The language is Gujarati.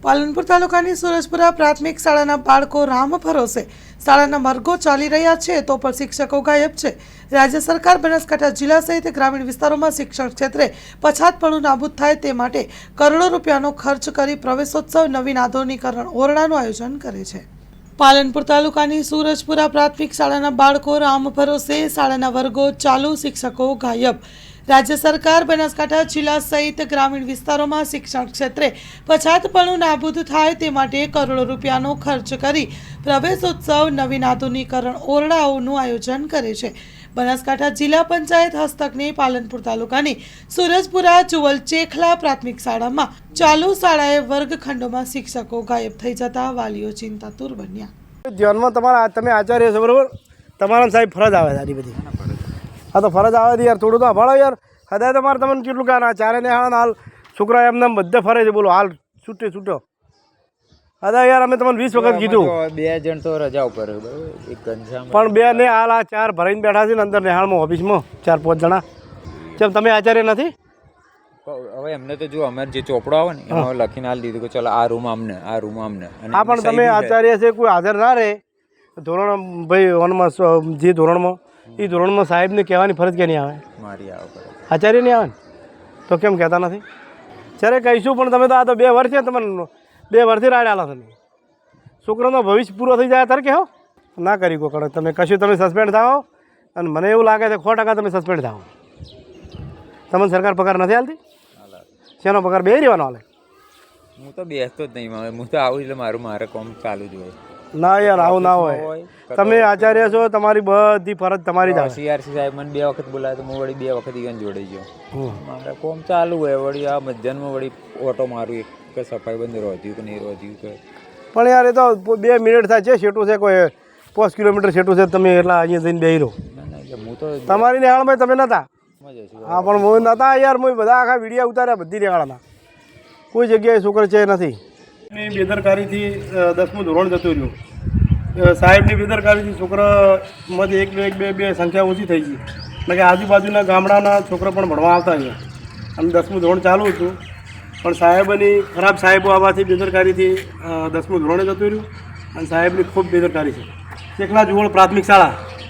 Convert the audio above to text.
પાલનપુર તાલુકાની સુરજપુરા પ્રાથમિક શાળાના બાળકો રામ ભરોસે શાળાના માર્ગો ચાલી રહ્યા છે તો પણ શિક્ષકો ગાયબ છે। રાજ્ય સરકાર બનાસકાંઠા જિલ્લા સહિત ગ્રામીણ વિસ્તારોમાં શિક્ષણ ક્ષેત્રે પછાતપણું નાબૂદ થાય તે માટે કરોડો રૂપિયાનો ખર્ચ કરી પ્રવેશોત્સવ નવીન આધુનિકરણ ઓરડાનું આયોજન કરે છે। પાલનપુર તાલુકાની સુરજપુરા પ્રાથમિક શાળાના બાળકો રામ ભરોસે શાળાના વર્ગો ચાલુ, શિક્ષકો ગાયબ। राज्य सरकार बनासकांठा जिला सहित ग्रामीण विस्तारों में शिक्षण क्षेत्रे पछातपणुं नाबूद थाय ते माटे करोड़ों रूपियानो खर्च करी प्रवेशोत्सव नवीन आधुनिकरण ओरडाओनुं आयोजन करे छे। बनासकांठा जिला पंचायत हस्तकनी पालनपुर तालुकानी सूरजपुरा जुवल चेखला प्राथमिक शाळा में चालू शाळाए वर्गखंडों शिक्षको गायब थई जता वालीओ चिंतातुर बन्या। जीवन में तमे आचार्य छो बरोबर, तमारा साहेब फरज आवे आटली बधी। हाँ तो फरज आवे यार थोड़ू तो भाड़ो यार हदाय तमारे तमने केटलुं का चारे ने हाल छोकरा एमने बधे फरे छे। बोलो हाल छूटे छूटो हदाय यार अमे तमने 20 वखत कीधुं बे जण तो रजा पर एक घनश्याम पण बे ने हाल आ 4 भराईने बैठा छे अंदर नेहाळमां ऑफिसमां 4-5 जणा। केम तमे आचार्य नथी? હવે એમને તો જો અમારે જે ચોપડો આવે ને એમાં લખીને આલી દીધું કે ચલો આ રૂમ આમને આ રૂમ આમને। હા પણ તમે આચાર્ય છે કોઈ હાજર ના રહે ધોરણ ભાઈ વનમાં જે ધોરણમાં એ ધોરણમાં સાહેબને કહેવાની ફરજ કે નહીં આવે? મારી આવે આચાર્ય નહીં આવે ને તો કેમ કહેતા નથી? જ્યારે કહીશું પણ તમે તો આ તો 2 વર્ષ છે, તમને 2 વર્ષથી રાડ આલો છો નહીં। છોકરાનો ભવિષ્ય પૂરો થઈ જાય ત્યારે કહો ના કરી કો કડક તમે કશું તમે સસ્પેન્ડ થાઓ અને મને એવું લાગે છે 100% તમે સસ્પેન્ડ થાઓ। તમને સરકાર પગાર નથી આલતી? શેનો પગાર બે રહેવાનો હાલે? હું તો બેસતો જ નહીં, હું તો આવું એટલે મારે કોમ ચાલુ જ હોય। ના યાર આવું ના હોય, તમે આચાર્ય છો, તમારી બધી ફરજ તમારી જ આવે। સીઆરસી સાહેબ મને 2 વખત બોલાવે તો હું વળી 2 વખત ઈવન જોડે ગયો। મારે કોમ ચાલુ હોય, વળી આ મધ્યાહનમાં વળી ઓટો મારું એક કે સફાઈ બંધ રોધ્યું કે નહીં રોધ્યું કે પણ યાર એ તો 2 મિનિટ થાય છે, છેટું છે કોઈ 5 કિલોમીટર છેટું છે, તમે એટલા અહીંયા જઈને બેહી રહો। હું તો તમારી નિહાળમાં તમે નહોતા? હા પણ હું નહોતા યાર, હું બધા આખા વિડીયા ઉતાર્યા બધી નિહાળના, કોઈ જગ્યાએ છોકરા છે નથી। બેદરકારીથી 10મું ધોરણ જતું રહ્યું, સાહેબની બેદરકારીથી છોકરામાંથી એક બે સંખ્યા ઓછી થઈ ગઈ, એટલે કે આજુબાજુના ગામડાના છોકરા પણ ભણવા આવતા અહીંયા અને 10મું ધોરણ ચાલુ હતું પણ સાહેબની ખરાબ સાહેબો આવવાથી બેદરકારીથી 10મું ધોરણે જતું રહ્યું અને સાહેબની ખૂબ બેદરકારી છે। ચેખલા જુવળ પ્રાથમિક શાળા